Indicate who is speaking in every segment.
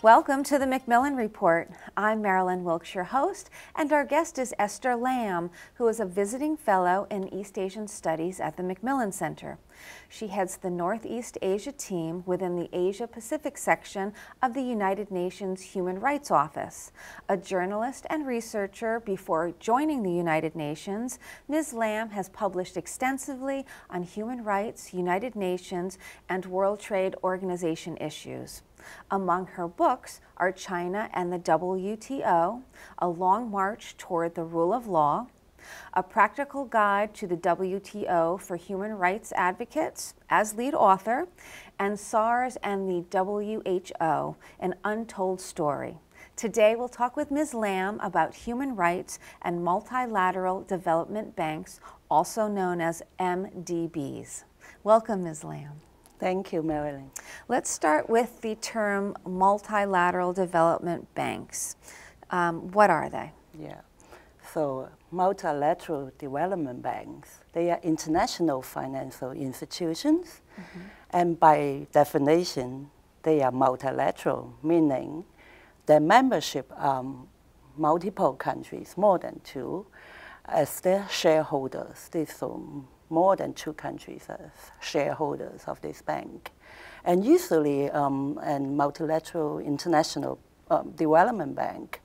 Speaker 1: Welcome to the MacMillan Report. I'm Marilyn Wilkes, your host, and our guest is Esther Lam, who is a visiting fellow in East Asian Studies at the MacMillan Center. She heads the Northeast Asia team within the Asia-Pacific section of the United Nations Human Rights Office. A journalist and researcher before joining the United Nations, Ms. Lam has published extensively on human rights, United Nations, and World Trade Organization issues. Among her books are China and the WTO, A Long March Toward the Rule of Law, A Practical Guide to the WTO for Human Rights Advocates as lead author, and SARS and the WHO, An Untold Story. Today we'll talk with Ms. Lam about human rights and multilateral development banks, also known as MDBs. Welcome, Ms. Lam.
Speaker 2: Thank you, Marilyn.
Speaker 1: Let's start with the term multilateral development banks. What are they?
Speaker 2: Yeah. So multilateral development banks, they are international financial institutions, and by definition, they are multilateral, meaning their membership are multiple countries, more than two, as their shareholders. More than two countries as shareholders of this bank. And usually, a multilateral international development bank,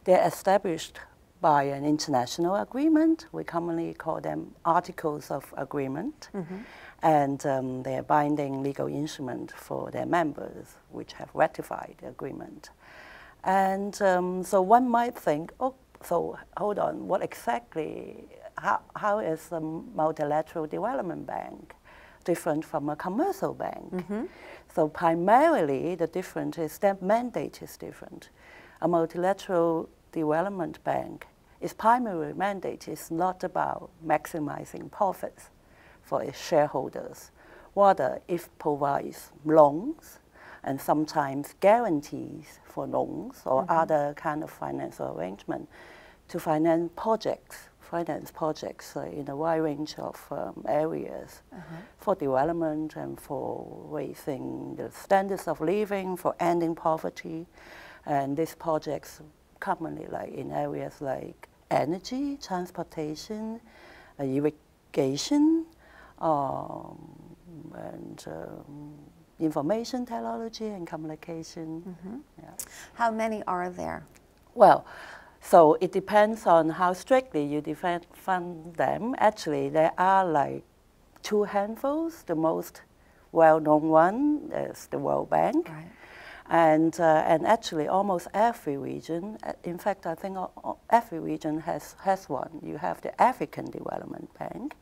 Speaker 2: they're established by an international agreement. We commonly call them articles of agreement. And they're binding legal instrument for their members, which have ratified the agreement. And so one might think, oh, so hold on, what exactly, how is a multilateral development bank different from a commercial bank? So primarily the difference is that mandate is different. A multilateral development bank, its primary mandate is not about maximizing profits for its shareholders. Rather, it provides loans and sometimes guarantees for loans or other kind of financial arrangement to finance projects in a wide range of areas for development and for raising the standards of living, for ending poverty. And these projects commonly like in areas like energy, transportation, irrigation, and information technology and communication. Yeah.
Speaker 1: How many are there?
Speaker 2: Well, so it depends on how strictly you fund them. Actually, there are like two handfuls. The most well-known one is the World Bank.
Speaker 1: Right.
Speaker 2: And actually almost every region, in fact, I think every region has one. You have the African Development Bank,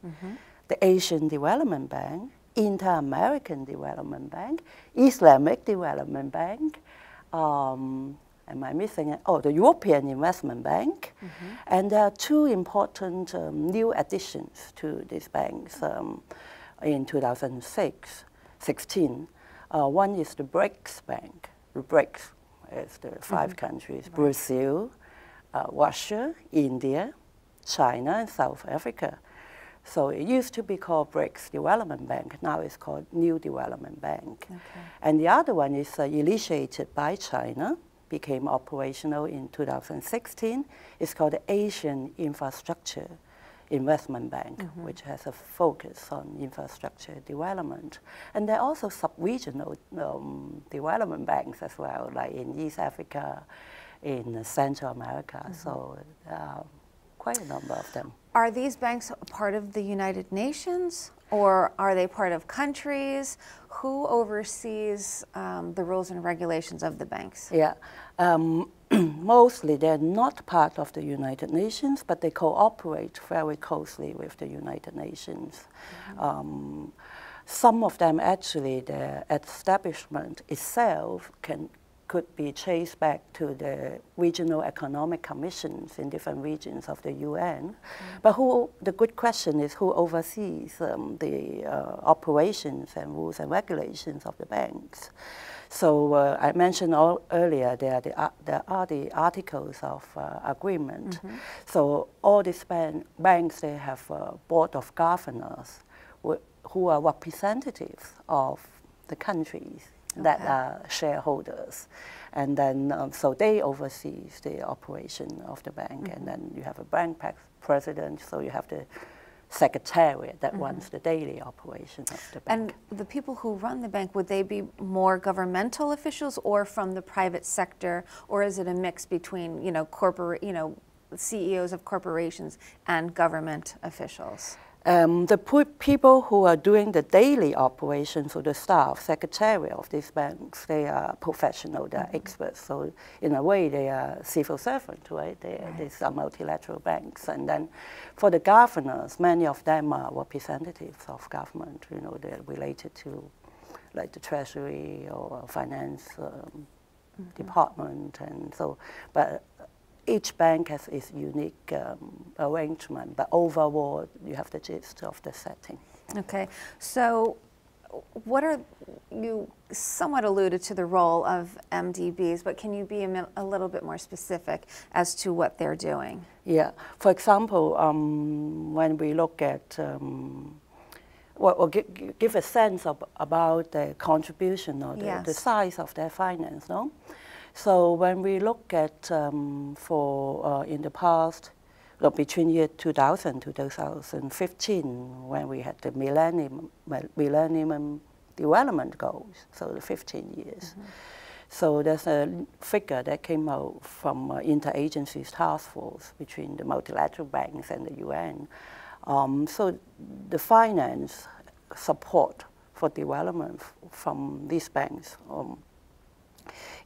Speaker 2: the Asian Development Bank, Inter-American Development Bank, Islamic Development Bank, am I missing it? Oh, the European Investment Bank. And there are two important new additions to these banks in 2016. One is the Brics Bank. The Brics is the five countries, Brazil, Russia, India, China, and South Africa. So it used to be called Brics Development Bank. Now it's called New Development Bank. And the other one is initiated by China, became operational in 2016. It's called the Asian Infrastructure Investment Bank, which has a focus on infrastructure development. And there are also sub-regional development banks as well, like in East Africa, in Central America. So quite a number of them.
Speaker 1: Are these banks part of the United Nations, or are they part of countries? Who oversees the rules and regulations of the banks?
Speaker 2: Yeah, mostly they're not part of the United Nations, but they cooperate very closely with the United Nations. Some of them actually, their establishment itself could be traced back to the regional economic commissions in different regions of the UN. But the good question is who oversees the operations and rules and regulations of the banks. So I mentioned earlier there are the articles of agreement. So all these banks, they have a board of governors who are representatives of the countries that are shareholders. And then, so they oversee the operation of the bank, and then you have a bank president, so you have the secretariat that runs the daily operation of the bank.
Speaker 1: And the people who run the bank, would they be more governmental officials or from the private sector, or is it a mix between, CEOs of corporations and government officials?
Speaker 2: The people who are doing the daily operations, so the staff, secretariat of these banks, they are professional, they are experts. So in a way, they are civil servants, right? These are multilateral banks. And then for the governors, many of them are representatives of government. They're related to like the treasury or finance department. And so, but each bank has its unique arrangement, but overall, you have the gist of the setting.
Speaker 1: Okay, so you somewhat alluded to the role of MDBs, but can you be a little bit more specific as to what they're doing?
Speaker 2: Yeah, for example, when we look at, give a sense about the contribution or the size of their finance, no? So when we look at in the past, between year 2000 to 2015, when we had the Millennium Development Goals, so the 15 years. So there's a figure that came out from interagencies task force between the multilateral banks and the UN. So the finance support for development from these banks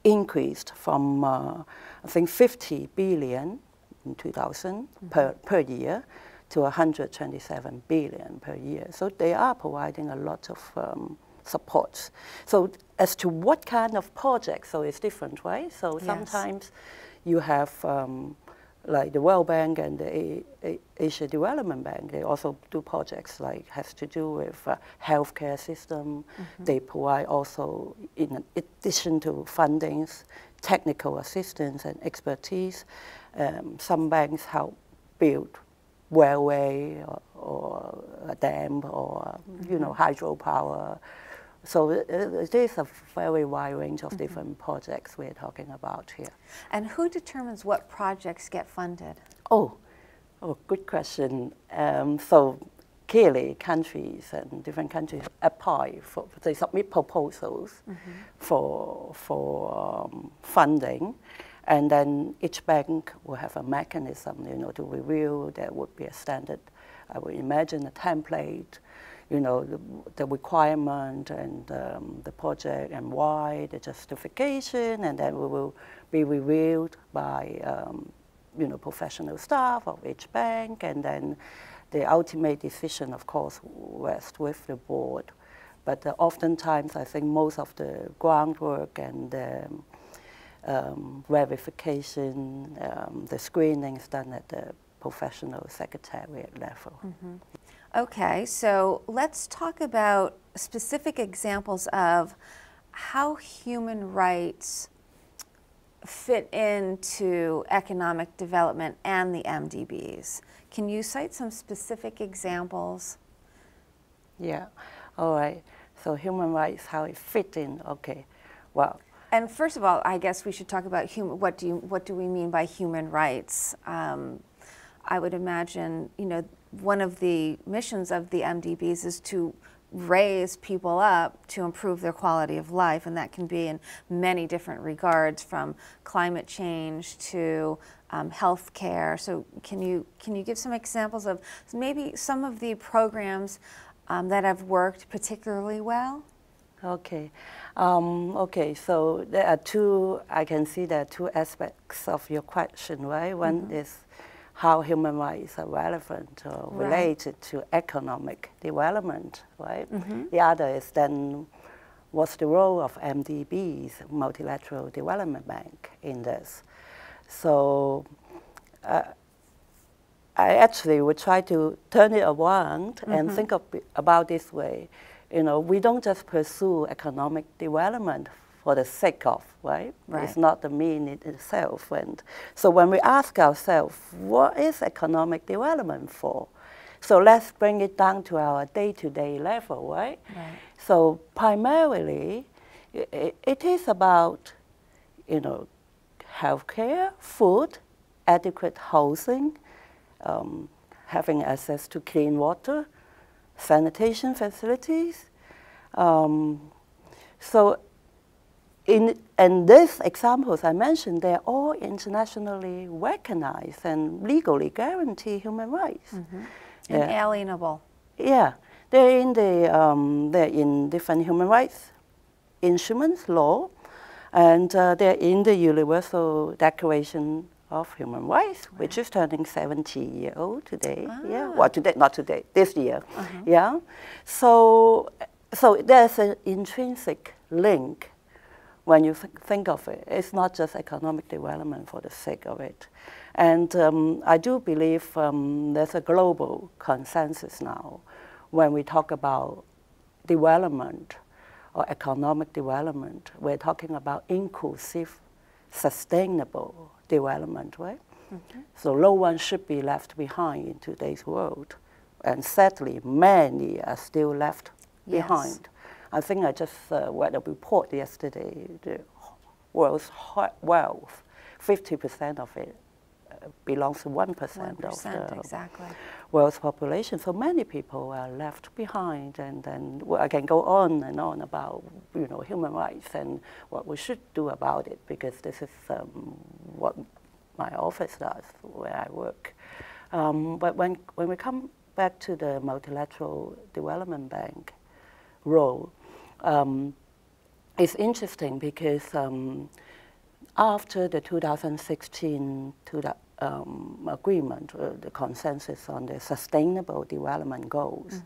Speaker 2: increased from, I think, 50 billion in 2000 per year to 127 billion per year. So they are providing a lot of supports. So as to what kind of projects, so it's different, right? So sometimes you have like the World Bank and the Asia Development Bank, they also do projects like has to do with healthcare system. They provide also, in addition to fundings, technical assistance and expertise. Some banks help build railway or a dam or hydropower. So it is a very wide range of different projects we're talking about here.
Speaker 1: And who determines what projects get funded?
Speaker 2: Oh, good question. So clearly countries and different countries apply they submit proposals for funding. And then each bank will have a mechanism, to review. There would be a standard, I would imagine, a template, the requirement and the project and why, the justification, and then we will be reviewed by, professional staff of each bank, and then the ultimate decision, of course, rests with the board. But oftentimes, I think most of the groundwork and verification, the screening is done at the professional secretariat level.
Speaker 1: Okay, so let's talk about specific examples of how human rights fit into economic development and the MDBs. Can you cite some specific examples?
Speaker 2: Yeah, all right. So human rights, how it fit in, okay. Well,
Speaker 1: and first of all, I guess we should talk about what do we mean by human rights? I would imagine, one of the missions of the MDBs is to raise people up to improve their quality of life, and that can be in many different regards, from climate change to health care. So can you give some examples of maybe some of the programs that have worked particularly well?
Speaker 2: Okay. Okay, so there are I can see there are two aspects of your question, right? One is how human rights are relevant or related to economic development, right? The other is then what's the role of MDBs, Multilateral Development Bank, in this? So I actually would try to turn it around and think about this way. We don't just pursue economic development for the sake of, right? It's not the mean in itself. And so when we ask ourselves, what is economic development for? So let's bring it down to our day-to-day level, right? So primarily, it is about, you know, healthcare, food, adequate housing, having access to clean water, sanitation facilities. And these examples I mentioned, they're all internationally recognized and legally guarantee human rights.
Speaker 1: Inalienable.
Speaker 2: Yeah, they're in different human rights instruments, law, and they're in the Universal Declaration of Human Rights, which is turning 70 years old today. Yeah, well, today, not today, this year. Yeah, so there's an intrinsic link when you think of it. It's not just economic development for the sake of it. And I do believe there's a global consensus now when we talk about development or economic development. We're talking about inclusive, sustainable development, right? So no one should be left behind in today's world. And sadly, many are still left behind. I think I just read a report yesterday, the world's wealth, 50% of it belongs to 1% of the world's population. So many people are left behind, and then I can go on and on about human rights and what we should do about it, because this is what my office does, where I work. But when we come back to the Multilateral Development Bank role, it's interesting because after the 2016 agreement, the consensus on the Sustainable Development Goals,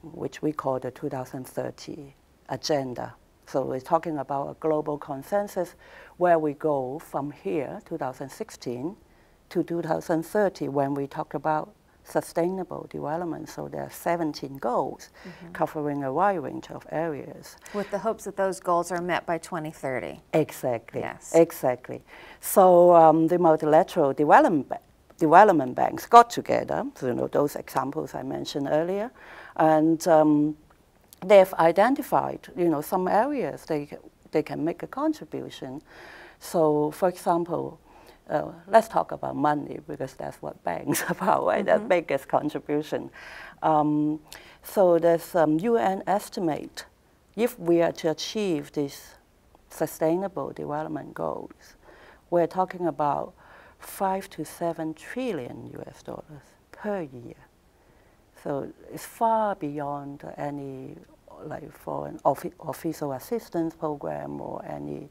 Speaker 2: which we call the 2030 Agenda. So we're talking about a global consensus where we go from here, 2016, to 2030 when we talk about sustainable development. So there are 17 goals covering a wide range of areas.
Speaker 1: With the hopes that those goals are met by 2030.
Speaker 2: Exactly.
Speaker 1: Yes.
Speaker 2: Exactly. So the multilateral development banks got together, so, those examples I mentioned earlier, and they've identified, some areas they can make a contribution. So, for example, let's talk about money, because that's what banks are about, right? That biggest contribution. So there's UN estimate, if we are to achieve these sustainable development goals, we're talking about 5 to 7 trillion US dollars per year. So it's far beyond any foreign official assistance program or any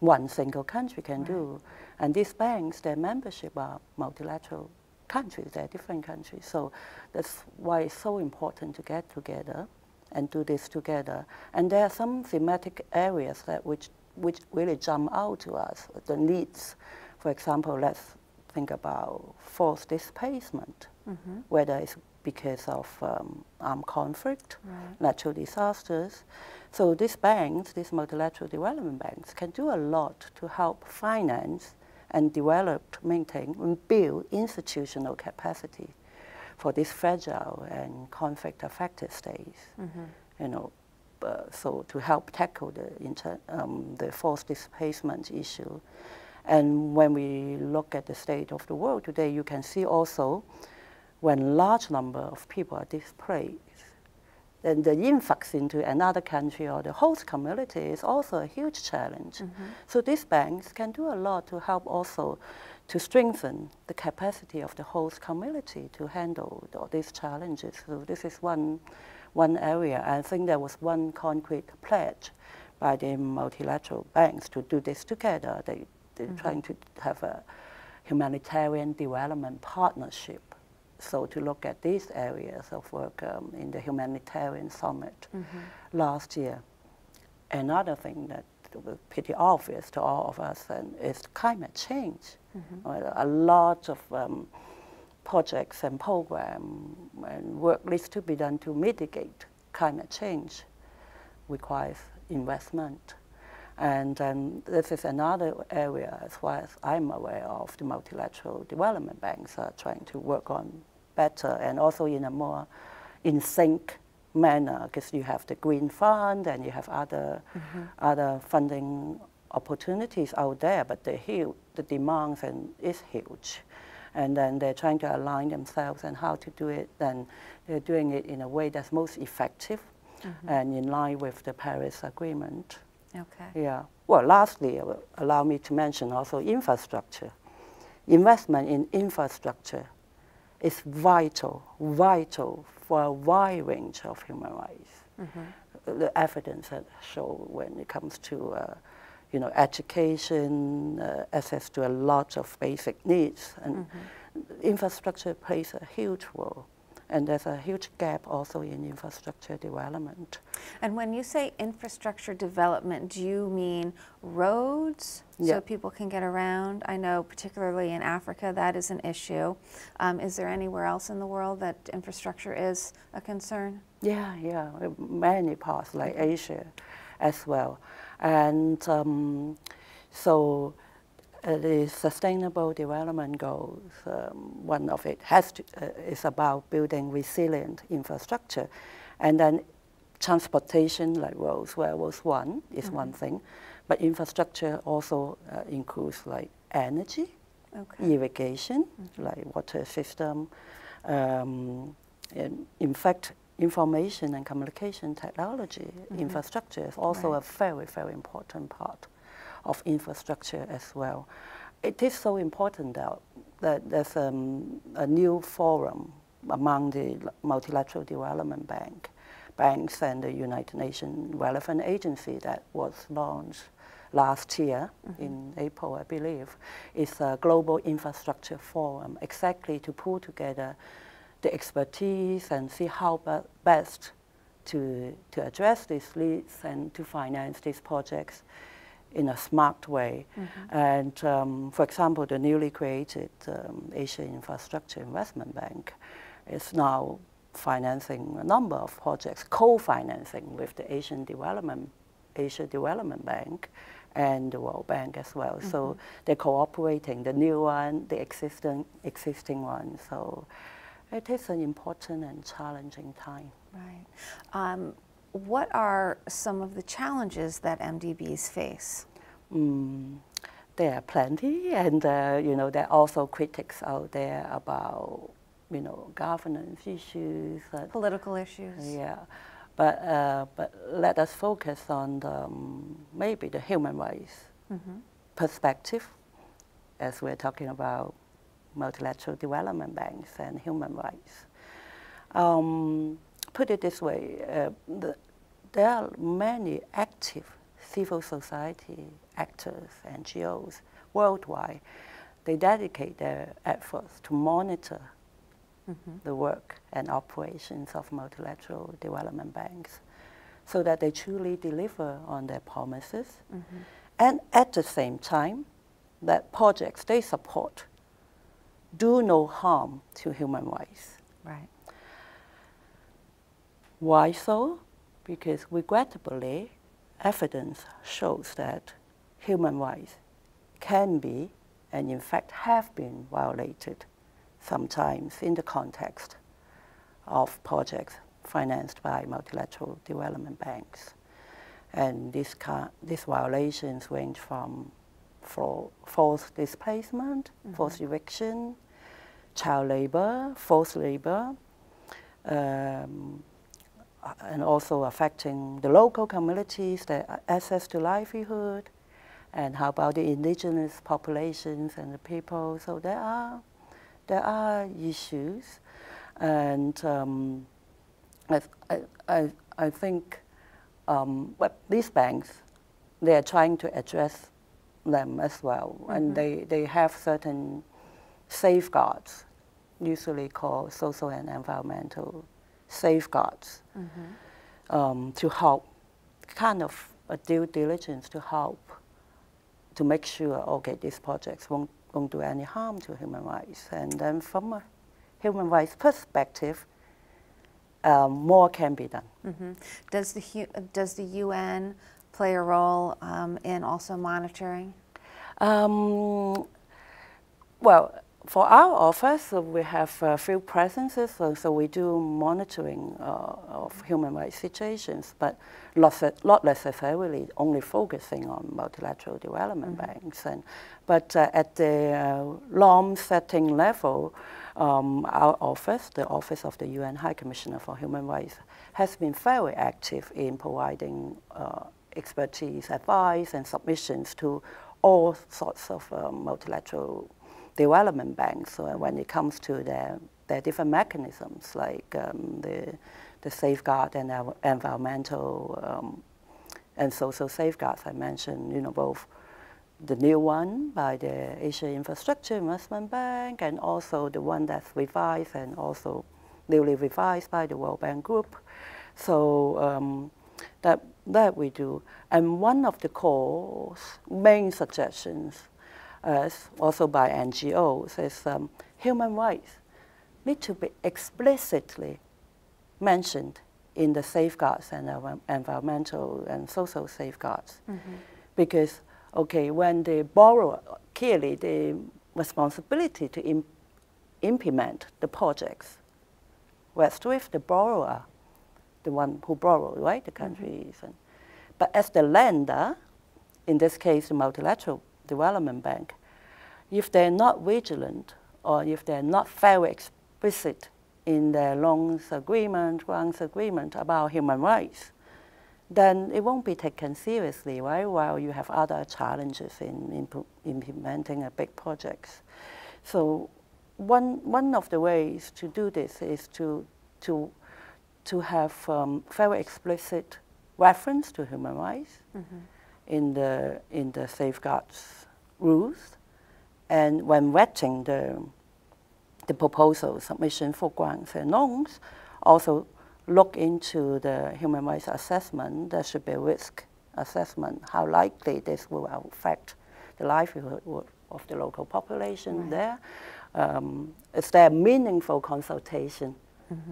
Speaker 2: one single country can do. And these banks, their membership are multilateral countries, they're different countries. So that's why it's so important to get together and do this together. And there are some thematic areas that which really jump out to us, the needs. For example, let's think about forced displacement, whether it's because of armed conflict, natural disasters. So these banks, these multilateral development banks, can do a lot to help finance and develop, maintain, and build institutional capacity for these fragile and conflict-affected states. So to help tackle the forced displacement issue. And when we look at the state of the world today, you can see also when large number of people are displaced, then the influx into another country or the host community is also a huge challenge. So these banks can do a lot to help also to strengthen the capacity of the host community to handle all these challenges. So this is one area. I think there was one concrete pledge by the multilateral banks to do this together. They're trying to have a humanitarian development partnership. So to look at these areas of work in the humanitarian summit last year. Another thing that was pretty obvious to all of us is climate change. A lot of projects and programs and work needs to be done to mitigate climate change, requires investment. And this is another area, as far as I'm aware of, the multilateral development banks are trying to work on better and also in a more in sync manner, because you have the Green Fund and you have other funding opportunities out there, but the demand is huge. And then they're trying to align themselves and how to do it, and they're doing it in a way that's most effective and in line with the Paris Agreement.
Speaker 1: Okay.
Speaker 2: Yeah. Well, lastly, allow me to mention also infrastructure. Investment in infrastructure is vital for a wide range of human rights. The evidence that show when it comes to education, access to a lot of basic needs, and infrastructure plays a huge role. And there's a huge gap also in infrastructure development.
Speaker 1: And when you say infrastructure development, do you mean roads so people can get around? I know particularly in Africa that is an issue. Is there anywhere else in the world that infrastructure is a concern?
Speaker 2: Yeah, many parts like Asia as well. And so the Sustainable Development Goals, one of it is about building resilient infrastructure. And then transportation, like roads, where was one, is one thing. But infrastructure also includes like energy, irrigation, like water system. In fact, information and communication technology infrastructure is also a very, very important part of infrastructure as well. It is so important that there's a new forum among the Multilateral Development banks and the United Nations relevant agency that was launched last year in April, I believe. It's a global infrastructure forum exactly to pull together the expertise and see how best to address these needs and to finance these projects in a smart way. And for example, the newly created Asia Infrastructure Investment Bank is now financing a number of projects, co-financing with the Asia Development Bank and the World Bank as well. So they're cooperating, the new one, the existing one. So it is an important and challenging time.
Speaker 1: Right. What are some of the challenges that MDBs face?
Speaker 2: There are plenty, and there are also critics out there about governance issues,
Speaker 1: Political issues.
Speaker 2: Yeah, but let us focus on maybe the human rights perspective, as we're talking about multilateral development banks and human rights. Put it this way, there are many active civil society actors, NGOs worldwide. They dedicate their efforts to monitor the work and operations of multilateral development banks so that they truly deliver on their promises. And at the same time, that projects they support do no harm to human rights.
Speaker 1: Right.
Speaker 2: Why so? Because regrettably, evidence shows that human rights can be, and in fact have been, violated sometimes in the context of projects financed by multilateral development banks. And these violations range from forced displacement, forced eviction, child labor, forced labor, and also affecting the local communities, their access to livelihood, and how about the indigenous populations and the people. So there are issues, and I think these banks, they are trying to address them as well, and they have certain safeguards, usually called social and environmental safeguards, to help, kind of a due diligence to help to make sure, okay, these projects won't do any harm to human rights. And then from a human rights perspective, more can be done.
Speaker 1: Does the UN play a role in also monitoring?
Speaker 2: Well, for our office, we have a few presences, so we do monitoring of human rights situations, but not necessarily only focusing on multilateral development banks. But at the long setting level, our office, the Office of the UN High Commissioner for Human Rights, has been very active in providing expertise, advice, and submissions to all sorts of multilateral development banks when it comes to their different mechanisms, like the safeguard and environmental and social safeguards I mentioned, both the new one by the Asia Infrastructure Investment Bank and also the one that's revised and also newly revised by the World Bank Group. So that we do. And one of the main suggestions also by NGOs is human rights need to be explicitly mentioned in the safeguards and environmental and social safeguards. Because, okay, when the borrower, clearly the responsibility to implement the projects rests with the borrower, the one who borrowed, right, the countries. But as the lender, in this case the Multilateral Development Bank, if they're not vigilant or if they're not very explicit in their loans agreement, grants agreement about human rights, then it won't be taken seriously, right, while you have other challenges in implementing a big projects. So one of the ways to do this is to have very explicit reference to human rights in the safeguards rules, and when vetting the proposal submission for grants and loans, also look into the human rights assessment. There should be a risk assessment, how likely this will affect the livelihood of the local population there. Is there meaningful consultation,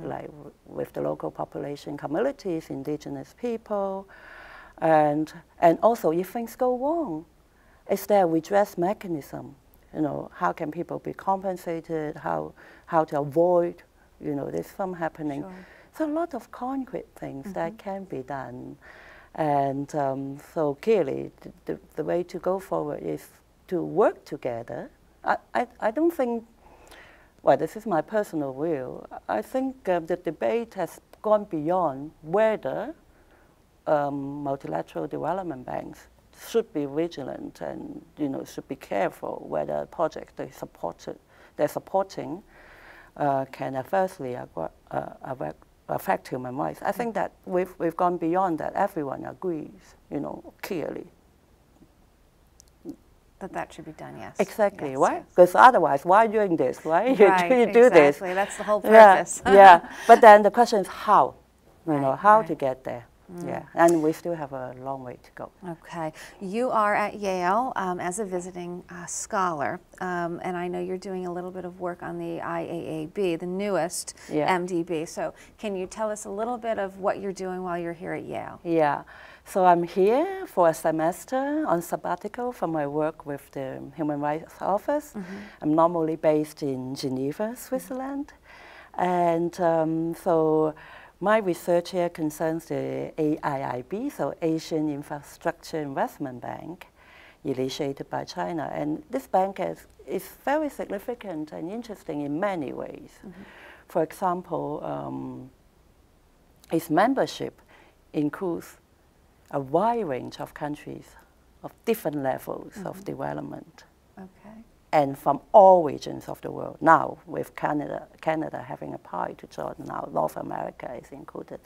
Speaker 2: like with the local population, communities, indigenous people, and also if things go wrong, is there a redress mechanism? How can people be compensated? How to avoid, this from happening? Sure. So a lot of concrete things that can be done, and so clearly the way to go forward is to work together. I don't think. Well, this is my personal view. I think the debate has gone beyond whether multilateral development banks should be vigilant and should be careful whether projects they're supporting can adversely affect human rights. I think that we've gone beyond that. Everyone agrees, clearly. That should be done, yes. Exactly, yes, right? Because otherwise, why doing this, right? You do this.
Speaker 1: Exactly, that's the whole purpose.
Speaker 2: Yeah. But then the question is how, how to get there. Yeah, and we still have a long way to go.
Speaker 1: Okay. You are at Yale as a visiting scholar, and I know you're doing a little bit of work on the IAAB, the newest MDB. So can you tell us a little bit of what you're doing while you're here at Yale?
Speaker 2: Yeah. So I'm here for a semester on sabbatical from my work with the Human Rights Office. I'm normally based in Geneva, Switzerland. And so my research here concerns the AIIB, so Asian Infrastructure Investment Bank, initiated by China. And this bank is very significant and interesting in many ways. For example, its membership includes a wide range of countries of different levels of development. Okay. And from all regions of the world. Now, with Canada having applied to join, now North America is included.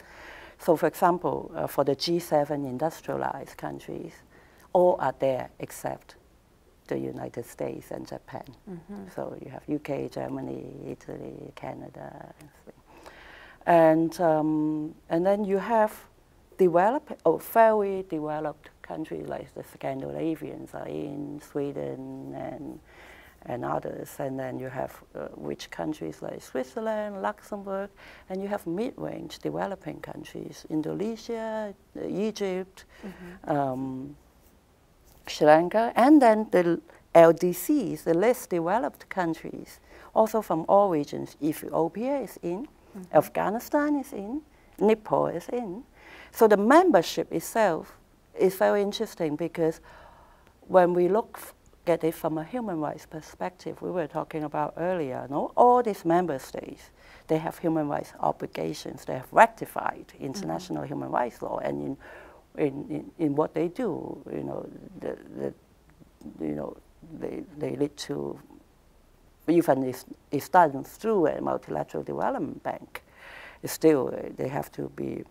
Speaker 2: So, for example, for the G7 industrialized countries, all are there except the United States and Japan. So you have UK, Germany, Italy, Canada, and then you have very developed countries like the Scandinavians are in, Sweden and others, and then you have rich countries like Switzerland, Luxembourg, and you have mid-range developing countries, Indonesia, Egypt, Sri Lanka, and then the LDCs, the less developed countries, also from all regions. Ethiopia is in, Afghanistan is in, Nepal is in. So the membership itself is very interesting because when we look at it from a human rights perspective, we were talking about earlier, all these member states, they have human rights obligations. They have ratified international human rights law, and in what they do, they lead to, even if it's done through a multilateral development bank, still they have to be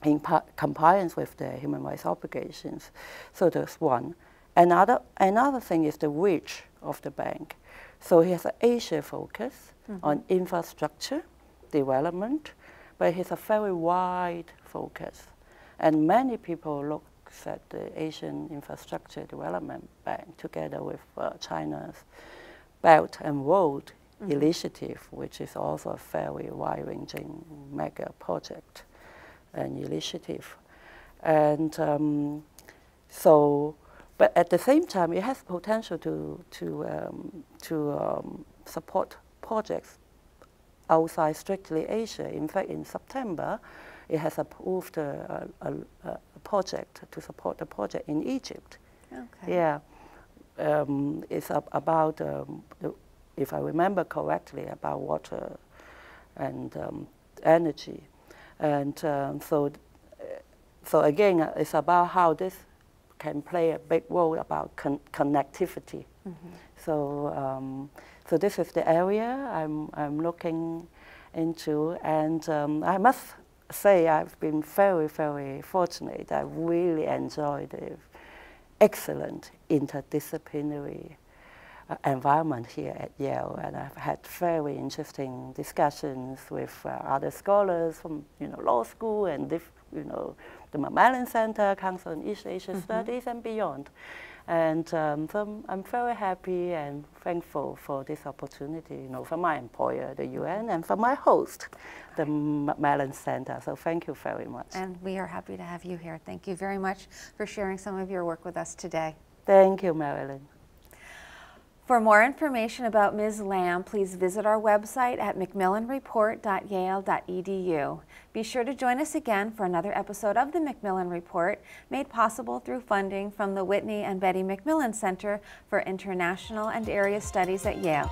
Speaker 2: in compliance with their human rights obligations. So there's one. Another thing is the reach of the bank. So it has an Asia focus on infrastructure development, but it has a very wide focus. And many people look at the Asian Infrastructure Development Bank together with China's Belt and Road Initiative, which is also a very wide-ranging mega project and initiative. And but at the same time, it has potential to support projects outside strictly Asia. In fact, in September, it has approved a project to support the project in Egypt. Okay. Yeah, it's about, if I remember correctly, about water and energy. And so again, it's about how this can play a big role about connectivity. So this is the area I'm looking into, and I must say I've been very, very fortunate. I really enjoyed the excellent interdisciplinary environment here at Yale, and I've had very interesting discussions with other scholars from law school and the MacMillan Center, Council on East Asia Studies, and beyond. And so I'm very happy and thankful for this opportunity, for my employer, the UN, and for my host, the MacMillan Center. So thank you very much.
Speaker 1: And we are happy to have you here. Thank you very much for sharing some of your work with us today.
Speaker 2: Thank you, Marilyn.
Speaker 1: For more information about Ms. Lam, please visit our website at macmillanreport.yale.edu. Be sure to join us again for another episode of the MacMillan Report, made possible through funding from the Whitney and Betty MacMillan Center for International and Area Studies at Yale.